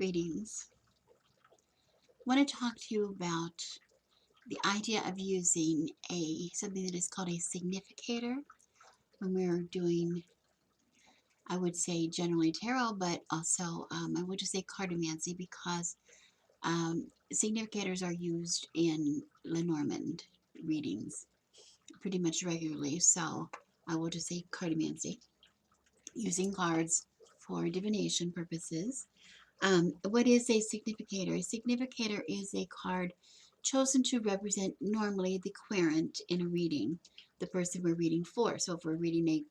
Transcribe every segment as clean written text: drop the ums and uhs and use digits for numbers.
Greetings. I want to talk to you about the idea of using something that is called a significator when we're doing, I would say generally tarot, but also I would just say cartomancy because significators are used in Lenormand readings pretty much regularly. So I will just say cartomancy, using cards for divination purposes. What is a significator? A significator is a card chosen to represent normally the querent in a reading, the person we're reading for. So if we're reading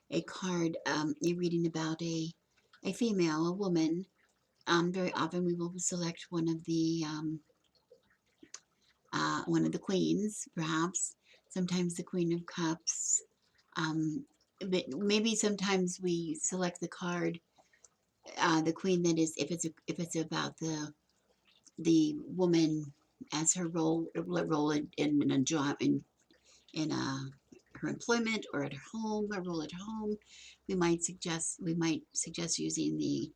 a card, you're reading about a female, a woman, very often we will select one of the queens, perhaps, sometimes the Queen of Cups. But maybe sometimes we select the card, the queen that is, if it's about the woman as her role in a job in her employment or at her home, her role at home. We might suggest using the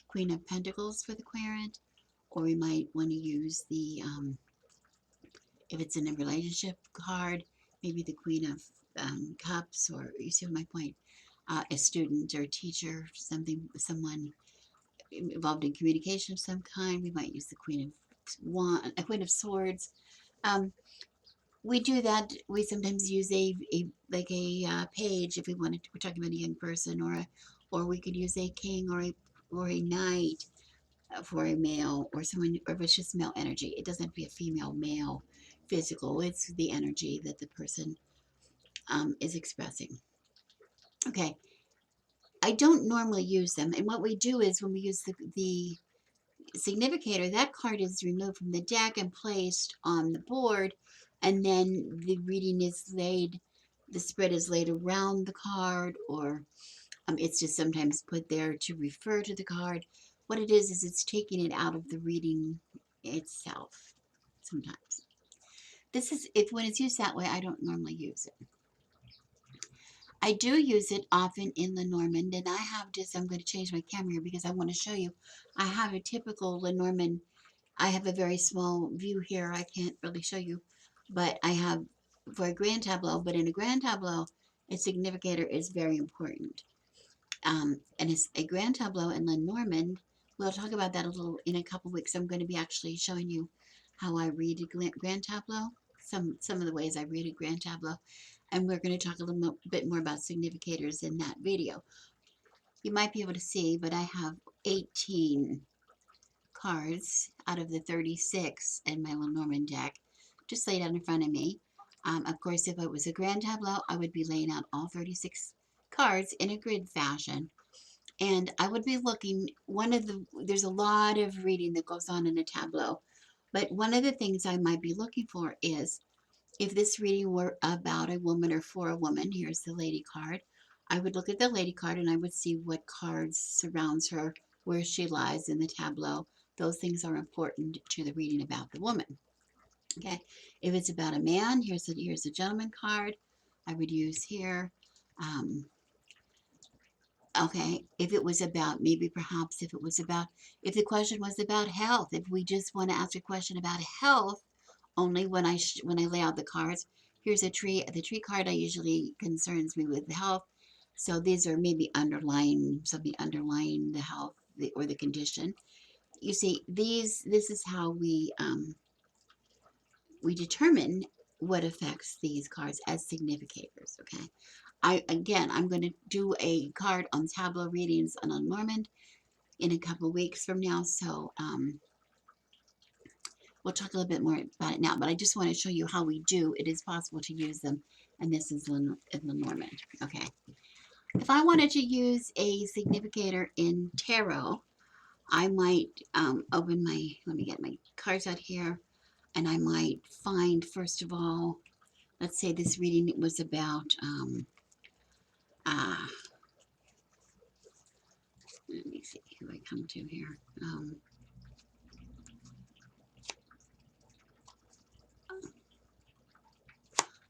Queen of Pentacles for the querent, or we might want to use the if it's in a relationship card, maybe the Queen of Cups, or you see my point, a student or a teacher, someone involved in communication of some kind. We might use the Queen of Swords. Um, we do that. We sometimes use a page if we wanted. We're talking about a young person, or we could use a king or a knight for a male or someone, or if it's just male energy. It doesn't have to be a female, male, physical. It's the energy that the person is expressing. Okay, I don't normally use them, and what we do is when we use the significator, that card is removed from the deck and placed on the board, and then the reading is laid, the spread is laid around the card, or it's just sometimes put there to refer to the card. What it is it's taking it out of the reading itself sometimes. This is, if when it's used that way, I don't normally use it. I do use it often in Lenormand, and I have just, I'm going to change my camera here because I want to show you. I have a typical Lenormand. I have a very small view here. I can't really show you, but I have for a grand tableau. But in a grand tableau, a significator is very important. And it's a grand tableau in Lenormand. We'll talk about that a little in a couple weeks. I'm going to be actually showing you how I read a grand tableau, some of the ways I read a grand tableau, and we're going to talk a little bit more about significators in that video. You might be able to see, but I have 18 cards out of the 36 in my Lenormand deck just laid out in front of me. Of course, if it was a grand tableau, I would be laying out all 36 cards in a grid fashion. And I would be looking, there's a lot of reading that goes on in a tableau, but one of the things I might be looking for is if this reading were about a woman or for a woman. Here's the lady card. I would look at the lady card and I would see what cards surrounds her, where she lies in the tableau. Those things are important to the reading about the woman. Okay, if it's about a man, here's a gentleman card I would use here. Okay, if it was about, maybe perhaps if if the question was about health, if we just want to ask a question about health, only when I lay out the cards, here's a tree. The tree card I usually concerns me with health. So these are maybe something underlying the health or the condition. You see, this is how we determine what affects these cards as significators. Okay. I'm going to do a card on tableau readings on Lenormand in a couple of weeks from now. So we'll talk a little bit more about it now, but I just want to show you how we do. It is possible to use them, and this is in Lenormand. Okay. If I wanted to use a significator in tarot, I might let me get my cards out here, and I might find, first of all, let's say this reading was about, let me see who I come to here.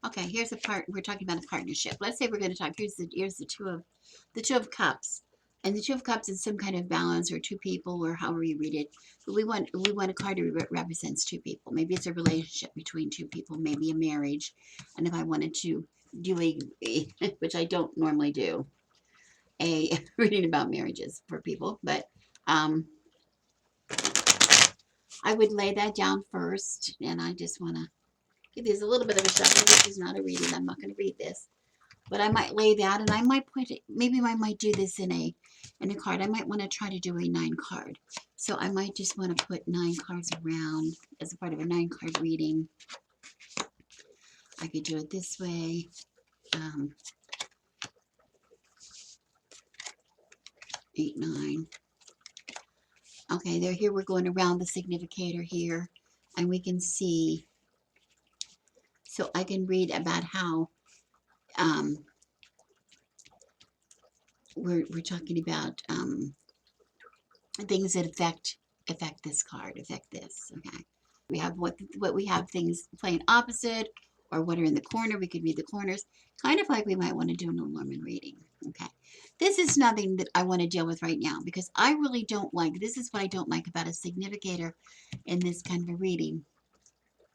Okay, here's a part, we're talking about a partnership. Let's say we're going to talk, here's the two of cups. And the Two of Cups is some kind of balance, or two people, or however you read it. But we want a card that represents two people. Maybe it's a relationship between two people, maybe a marriage. And if I wanted to do a which I don't normally do, a reading about marriages for people, but I would lay that down first, and I just want to give this a little bit of a shuffle. This is not a reading. I'm not going to read this. But I might lay that, and I might put it, maybe I might do this in a card. I might want to try to do a 9 card. So I might just want to put 9 cards around as a part of a 9 card reading. I could do it this way. 8, 9. Okay, there. Here we're going around the significator here, and we can see. So I can read about how we're talking about things that affect this card, affect this. Okay, we have what we have, things playing opposite, or what are in the corner. We could read the corners, kind of like we might want to do an Norman reading. Okay, this is nothing that I want to deal with right now, because I really don't like, this is what I don't like about a significator in this kind of a reading.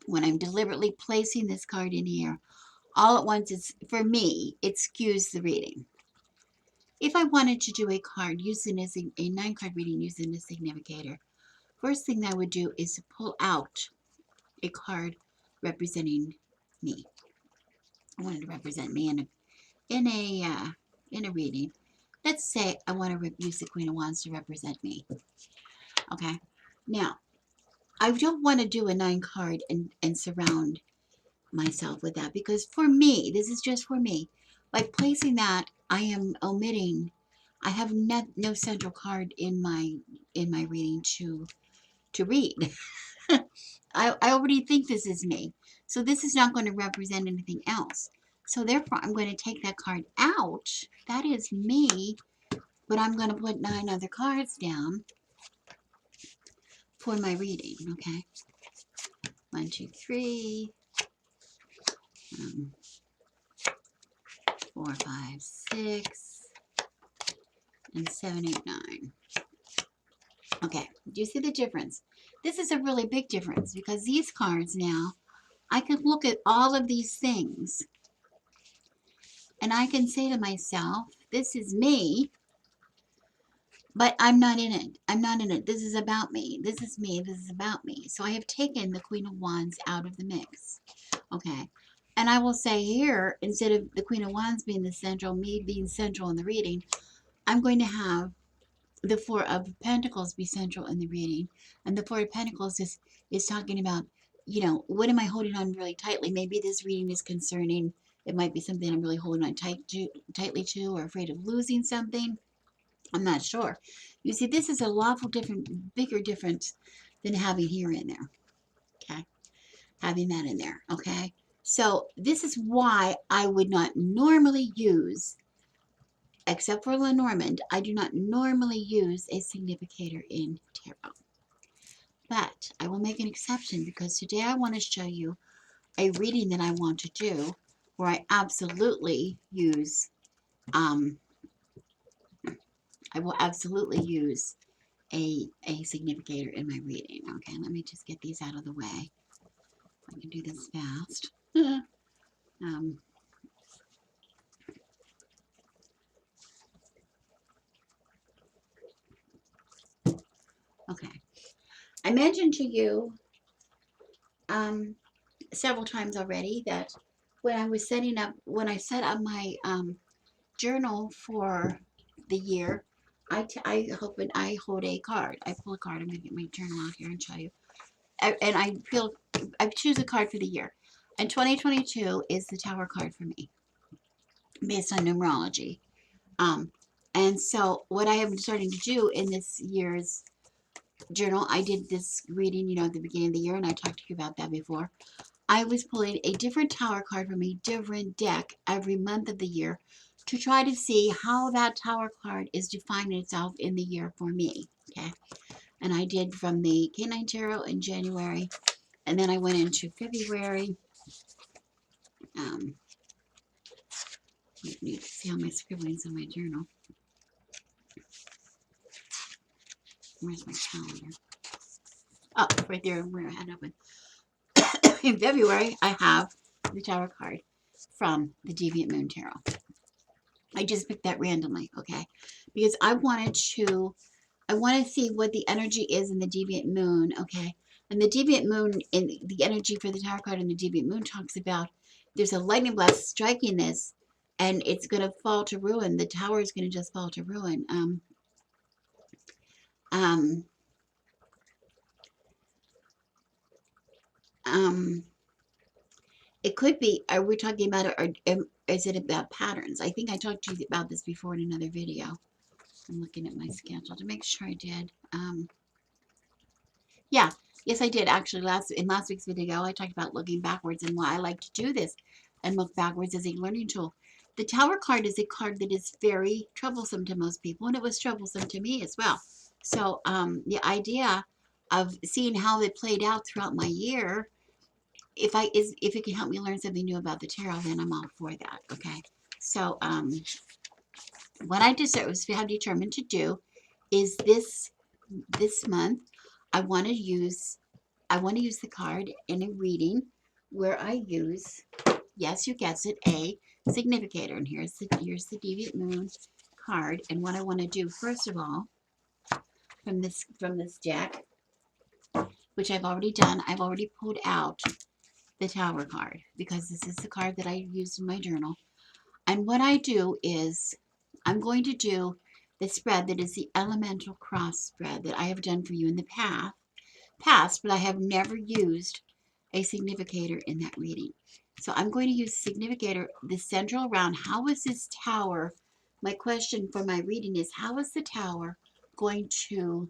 When I'm deliberately placing this card in here all at once, it's, for me, it skews the reading. If I wanted to do a card using a 9 card reading using a significator, first thing I would do is pull out a card representing me. I wanted to represent me in a reading. Let's say I want to use the Queen of Wands to represent me. Okay. Now, I don't want to do a 9 card and surround myself with that, because for me, this is just for me. By placing that, I am omitting. I have no central card in my reading to read. I already think this is me. So this is not going to represent anything else. So therefore, I'm going to take that card out. That is me. But I'm going to put 9 other cards down for my reading. Okay. 1, 2, 3. 4, 5, 6. And 7, 8, 9. Okay. Do you see the difference? This is a really big difference, because these cards now, I can look at all of these things and I can say to myself, this is me, but I'm not in it. I'm not in it. This is about me. This is me. This is about me. So I have taken the Queen of Wands out of the mix. Okay. And I will say here, instead of the Queen of Wands being the central, me being central in the reading, I'm going to have the Four of Pentacles be central in the reading. And the Four of Pentacles is talking about, what am I holding on really tightly? Maybe this reading is concerning. It might be something I'm really holding on tightly to, or afraid of losing something. I'm not sure. You see, this is a lawful different, bigger difference than having here in there. Okay. Having that in there. Okay. So this is why I would not normally use, except for Lenormand, I do not normally use a significator in tarot. But I will make an exception, because today I want to show you a reading that I want to do where I absolutely use, I will absolutely use a significator in my reading. Okay, let me just get these out of the way. I can do this fast. Okay. I mentioned to you several times already that when I set up my journal for the year, I hold a card. I pull a card. I'm going to get my journal out here and show you. And I choose a card for the year. And 2022 is the Tower card for me, based on numerology. And so what I have been starting to do in this year's journal, I did this reading, at the beginning of the year, and I talked to you about that before. I was pulling a different Tower card from a different deck every month of the year to try to see how that Tower card is defining itself in the year for me. Okay. And I did from the Canine Tarot in January, and then I went into February. You need to see how my scribbling's in my journal. Where's my calendar? Oh, right there where I had it open. In February, I have the Tower card from the Deviant Moon Tarot. I just picked that randomly, okay? Because I want to see what the energy is in the Deviant Moon, okay? And the Deviant Moon, in the energy for the Tower card in the Deviant Moon talks about there's a lightning blast striking this, and it's going to fall to ruin. The tower is going to just fall to ruin. Um, um, it could be, are we talking about it, or is it about patterns? I think I talked to you about this before in another video. I'm looking at my schedule to make sure I did. Yeah, yes, I did actually. In last week's video, I talked about looking backwards and why I like to do this and look backwards as a learning tool. The Tower card is a card that is very troublesome to most people, and it was troublesome to me as well. So the idea of seeing how it played out throughout my year, if it can help me learn something new about the tarot, then I'm all for that. Okay, so what I have determined to do is this month I want to use the card in a reading where I use, yes, you guessed it, a significator. And here's the Deviant Moon card. And what I want to do first of all from this deck, which I've already done, I've already pulled out the Tower card because this is the card that I used in my journal. And what I do is I'm going to do the spread that is the elemental cross spread that I have done for you in the past, but I have never used a significator in that reading. So I'm going to use significator, the central round. How is this tower? My question for my reading is, how is the tower going to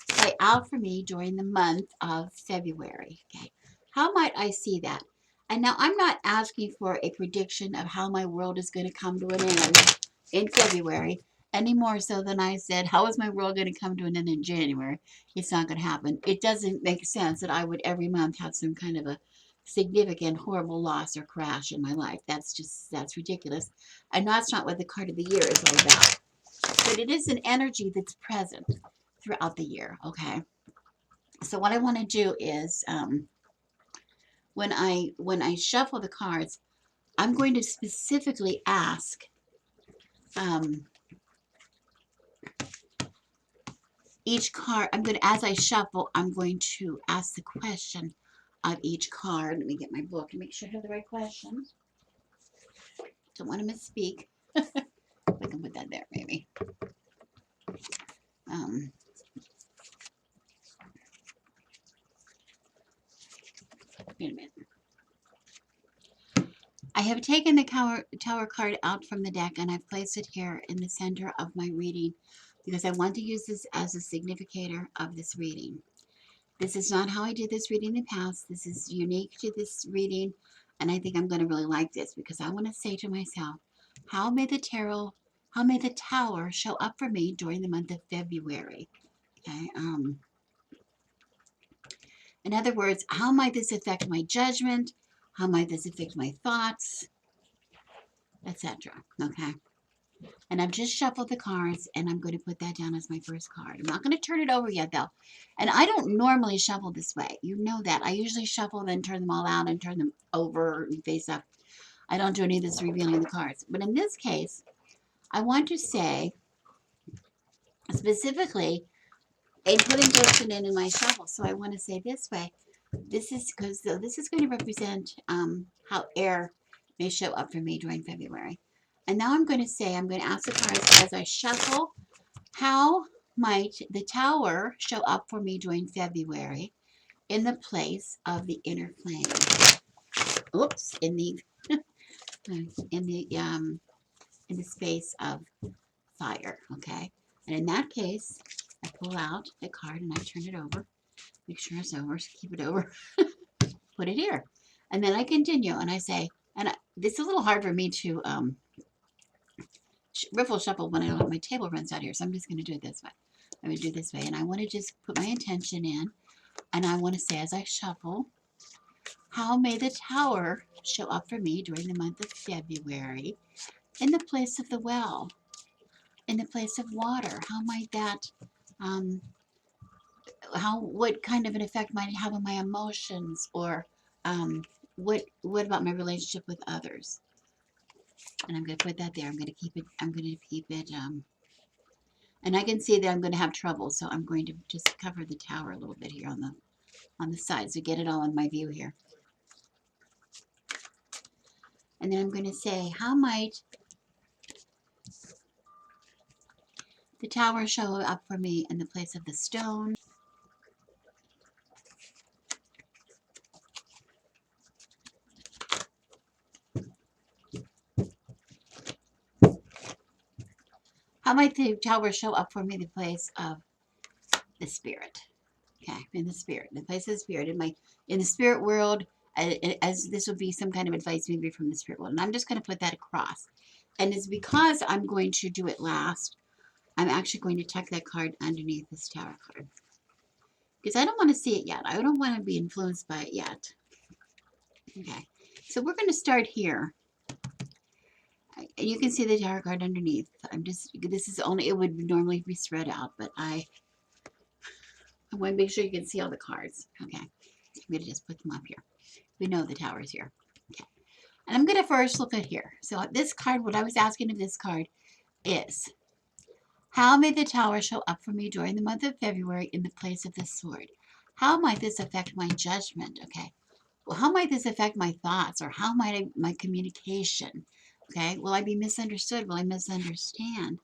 play out for me during the month of February? Okay. How might I see that? And now I'm not asking for a prediction of how my world is going to come to an end in February, any more so than I said, how is my world going to come to an end in January? It's not going to happen. It doesn't make sense that I would every month have some kind of a significant, horrible loss or crash in my life. That's ridiculous. And that's not what the card of the year is all about. But it is an energy that's present throughout the year, okay? So what I want to do is, when I shuffle the cards, I'm going to specifically ask each card. As I shuffle, I'm going to ask the question of each card. Let me get my book and make sure I have the right questions. Don't want to misspeak. I can put that there, maybe. Wait a minute. I have taken the Tower card out from the deck and I've placed it here in the center of my reading because I want to use this as a significator of this reading. This is not how I did this reading in the past. This is unique to this reading, and I think I'm going to really like this because I want to say to myself, how may the Tower show up for me during the month of February? Okay. In other words, how might this affect my judgment? How might this affect my thoughts, etc.? Okay. And I've just shuffled the cards, and I'm going to put that down as my first card. I'm not going to turn it over yet, though. And I don't normally shuffle this way. You know that. I usually shuffle, then turn them all out and turn them over and face up. I don't do any of this revealing the cards. But in this case, I want to say, specifically, and putting Judgment in my shuffle. So I want to say this way. This is because this is going to represent how air may show up for me during February. And now I'm going to ask the cards as I shuffle, how might the Tower show up for me during February in the place of the inner flame? Oops, in the space of fire, okay? And in that case, I pull out a card and I turn it over. Make sure it's over, so keep it over. Put it here. And then I continue and I say, this is a little hard for me to riffle shuffle when I don't have my table runs out here, so I'm just going to do it this way. I'm going to do it this way, and I want to just put my intention in, and I want to say as I shuffle, how may the Tower show up for me during the month of February in the place of the well, in the place of water? How might that Um, what kind of an effect might it have on my emotions, or what about my relationship with others? And I'm going to put that there. I'm going to keep it, and I can see that I'm going to have trouble, so I'm going to just cover the tower a little bit here on the side, so get it all in my view here. And then I'm going to say, how might the tower show up for me in the place of the stone? How might the tower show up for me in the place of the spirit? Okay, in the spirit, the place of the spirit, in the spirit world, as this would be some kind of advice maybe from the spirit world. And I'm just going to put that across. And it's because I'm going to do it last, I'm actually going to tuck that card underneath this tower card. Because I don't want to see it yet. I don't want to be influenced by it yet. Okay, so we're going to start here. And you can see the tower card underneath. This is only, it would normally be spread out, but I want to make sure you can see all the cards. Okay, I'm going to just put them up here. We know the tower's here. Okay, and I'm going to first look at here. So this card, what I was asking of this card is, how may the tower show up for me during the month of February in the place of the sword? How might this affect my judgment? Okay, well, how might this affect my thoughts, or how might my communication? Okay, will I be misunderstood? Will I misunderstand?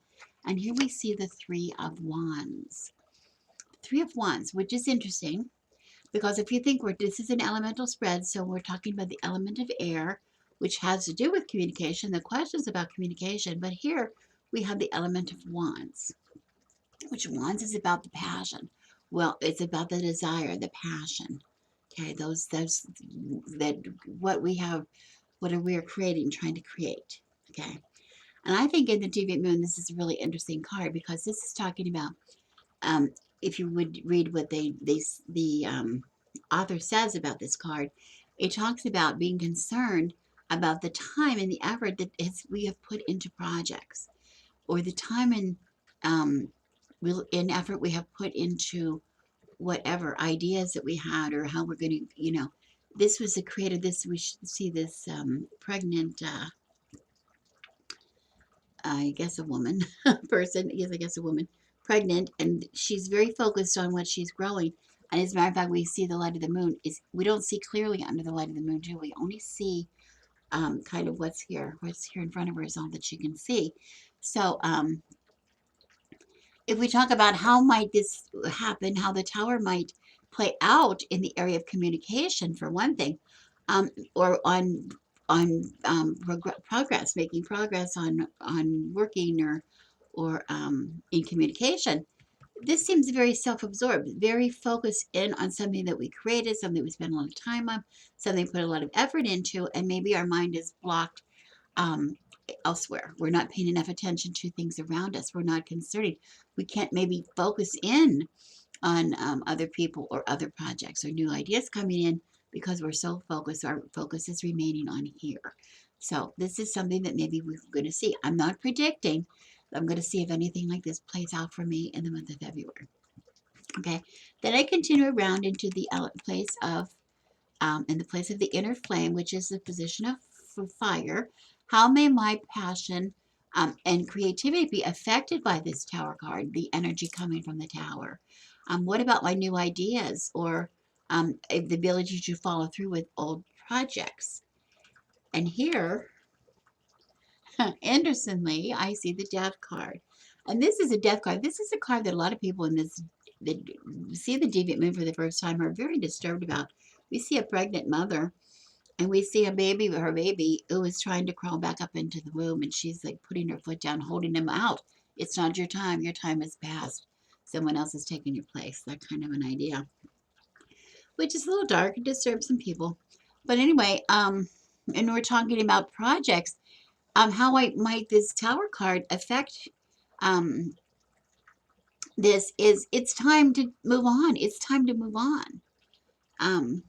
And here we see the Three of Wands. Three of Wands, which is interesting because if you think this is an elemental spread, so we're talking about the element of air, which has to do with communication. The question is about communication, but here we have the element of Wands, which Wands is about the passion. Well, it's about the desire, the passion. Okay, that what we have, what are we are creating, trying to create. Okay, and I think in the Deviant Moon, this is a really interesting card because this is talking about, if you would read what the author says about this card, it talks about being concerned about the time and the effort that we have put into projects, or the time and effort we have put into whatever ideas that we had, or how we're going to, this was a creator. This, we should see this pregnant, I guess a woman, person, yes, I guess a woman, pregnant, and she's very focused on what she's growing. And as a matter of fact, we see the light of the moon. We don't see clearly under the light of the moon, do we? Only see kind of what's here in front of her is all that she can see. So if we talk about how might this happen, how the tower might play out in the area of communication, for one thing, or on progress, making progress on working, or in communication. This seems very self-absorbed, very focused in on something that we created, something we spent a lot of time on, something we put a lot of effort into, and maybe our mind is blocked um, elsewhere. We're not paying enough attention to things around us. We're not concerning. We can't maybe focus in on other people or other projects or new ideas coming in because we're so focused. Our focus is remaining on here. So this is something that maybe we're going to see. I'm not predicting. I'm going to see if anything like this plays out for me in the month of February. Okay. Then I continue around into the place of in the place of the inner flame, which is the position of fire. How may my passion and creativity be affected by this tower card, the energy coming from the tower? What about my new ideas, or the ability to follow through with old projects? And here, interestingly, I see the death card. And this is a death card. This is a card that a lot of people in this that see the deviant moon for the first time are very disturbed about. We see a pregnant mother, and we see a baby, her baby, who is trying to crawl back up into the womb, and she's like putting her foot down, holding him out. It's not your time. Your time has passed. Someone else has taken your place. That kind of an idea, which is a little dark and disturbs some people. But anyway, and we're talking about projects. How might this tower card affect this? Is it's time to move on. It's time to move on. Um,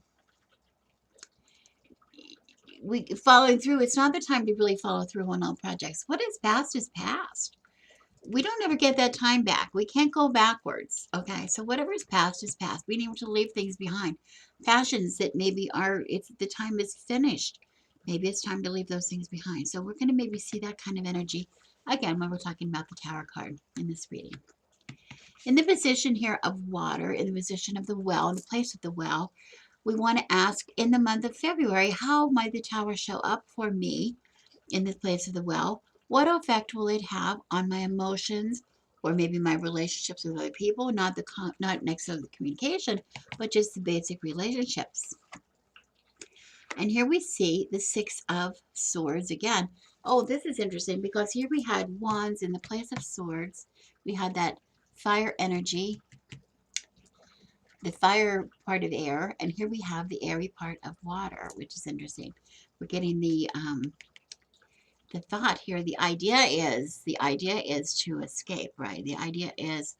following through. It's not the time to really follow through on all projects. What is past is past. we don't ever get that time back. We can't go backwards. Okay. So whatever is past is past. We need to leave things behind. Passions that maybe it's the time is finished. Maybe it's time to leave those things behind. So we're going to maybe see that kind of energy again when we're talking about the Tower card in this reading. In the position here of water, in the position of the well, in the place of the well, we want to ask in the month of February, how might the Tower show up for me in the place of the well? What effect will it have on my emotions or maybe my relationships with other people? Not necessarily the communication, but just the basic relationships. And here we see the Six of Swords again. Oh, this is interesting because here we had wands in the place of swords. We had that fire energy, the fire part of air, and here we have the airy part of water, which is interesting. We're getting the thought here. The idea is to escape, right? The idea is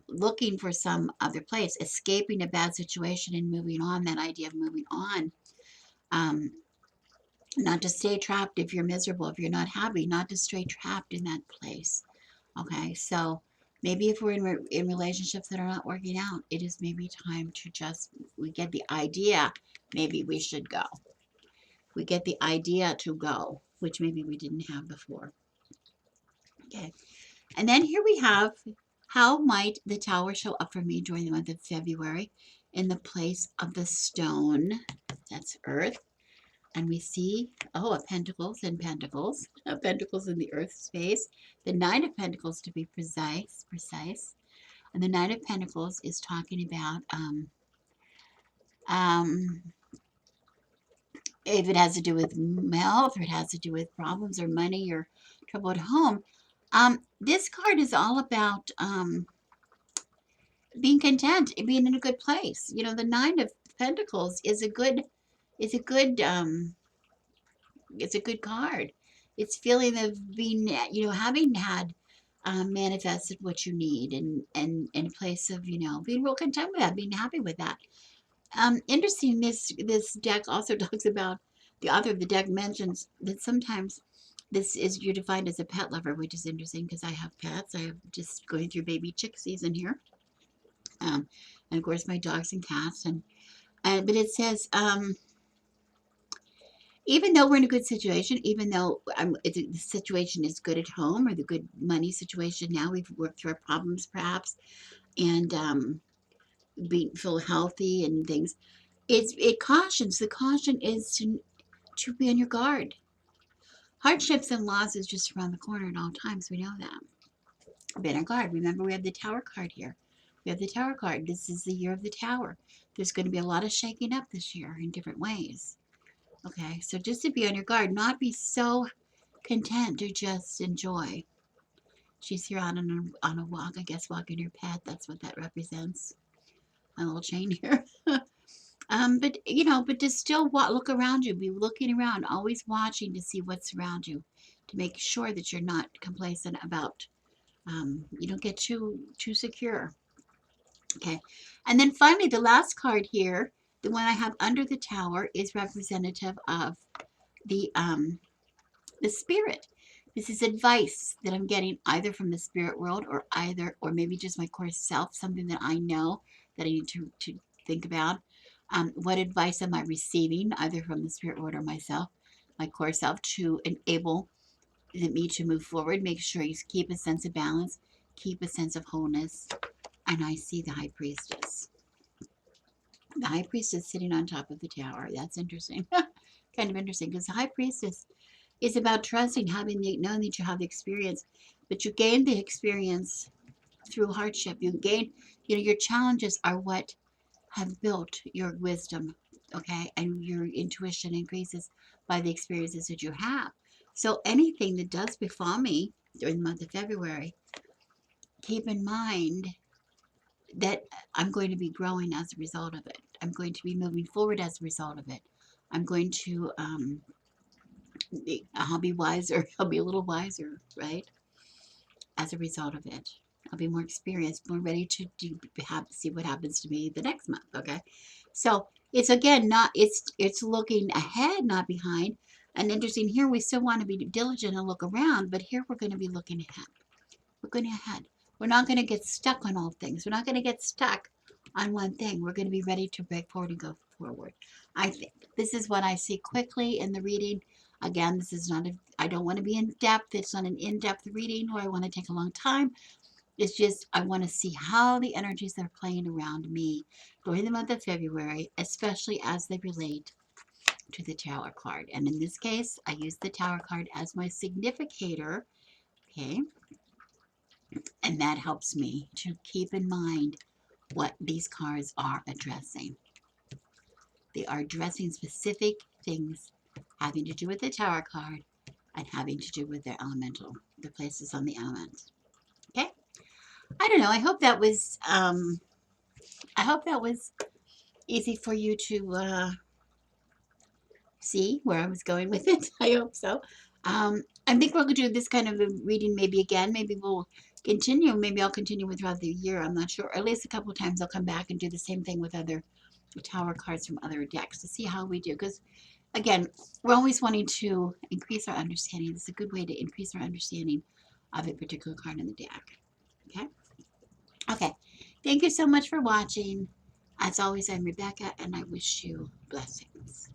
looking for some other place, escaping a bad situation and moving on. That idea of moving on. Not to stay trapped if you're miserable, if you're not happy, not to stay trapped in that place. Okay, so maybe if we're in relationships that are not working out, it is maybe time to we get the idea, maybe we should go. We get the idea to go, which maybe we didn't have before. Okay, and then here we have, how might the Tower show up for me during the month of February in the place of the stone? That's Earth. And we see, a Pentacles and Pentacles, Pentacles in the Earth space, the Nine of Pentacles to be precise. And the Nine of Pentacles is talking about if it has to do with health, or it has to do with problems or money or trouble at home. This card is all about being content, being in a good place. You know, the Nine of Pentacles is a good it's a good card. It's feeling of being, having had manifested what you need, and in a place of, being real content with that, being happy with that. Interesting. This deck also talks about, the author of the deck mentions that sometimes you're defined as a pet lover, which is interesting because I have pets. I have just going through baby chick season here, and of course my dogs and cats, and but it says. Even though we're in a good situation, even though the situation is good at home, or the good money situation now, we've worked through our problems perhaps, and feel healthy and things. The caution is to be on your guard. Hardships and loss is just around the corner at all times. We know that. Be on our guard. Remember, we have the Tower card here. We have the Tower card. This is the year of the Tower. There's going to be a lot of shaking up this year in different ways. Okay, so just to be on your guard, not be so content to just enjoy. She's here on a walk, I guess, walking her pet. That's what that represents. A little chain here. But to still look around you, be looking around, always watching to see what's around you, to make sure that you're not complacent about, you don't get too secure. Okay, and then finally, the last card here, the one I have under the Tower, is representative of the Spirit. This is advice that I'm getting either from the spirit world, or maybe just my core self, something that I know that I need to think about. What advice am I receiving, either from the spirit world or myself, my core self, to enable me to move forward, make sure you keep a sense of balance, keep a sense of wholeness. And I see the High Priestess. The High Priestess sitting on top of the Tower. That's interesting. Kind of interesting, because the High Priestess is about trusting, knowing that you have the experience, but you gain the experience through hardship. You gain, your challenges are what have built your wisdom, okay, and your intuition increases by the experiences that you have. So anything that does befall me during the month of February, keep in mind that I'm going to be growing as a result of it. I'm going to be moving forward as a result of it. I'm going to I'll be wiser. I'll be a little wiser, right? As a result of it, I'll be more experienced, more ready to see what happens to me the next month. Okay, so it's again it's looking ahead, not behind. And interesting here, we still want to be diligent and look around, but here we're going to be looking ahead. We're going ahead. We're not going to get stuck on all things. We're not going to get stuck on one thing. We're going to be ready to break forward and go forward. I think this is what I see quickly in the reading. Again, this is not I don't want to be in depth. It's not an in-depth reading or I want to take a long time. It's just I want to see how the energies are playing around me during the month of February, especially as they relate to the Tower card. And in this case, I use the Tower card as my significator. Okay. And that helps me to keep in mind what these cards are addressing. They are addressing specific things having to do with the Tower card and having to do with their elemental, the places on the elements. Okay? I don't know. I hope that was easy for you to see where I was going with it. I hope so. I think we'll do this kind of a reading maybe again. Maybe we'll continue. Maybe I'll continue with throughout the year. I'm not sure. Or at least a couple of times I'll come back and do the same thing with other Tower cards from other decks to see how we do. Because again, we're always wanting to increase our understanding. It's a good way to increase our understanding of a particular card in the deck. Okay? Okay. Thank you so much for watching. As always, I'm Rebecca, and I wish you blessings.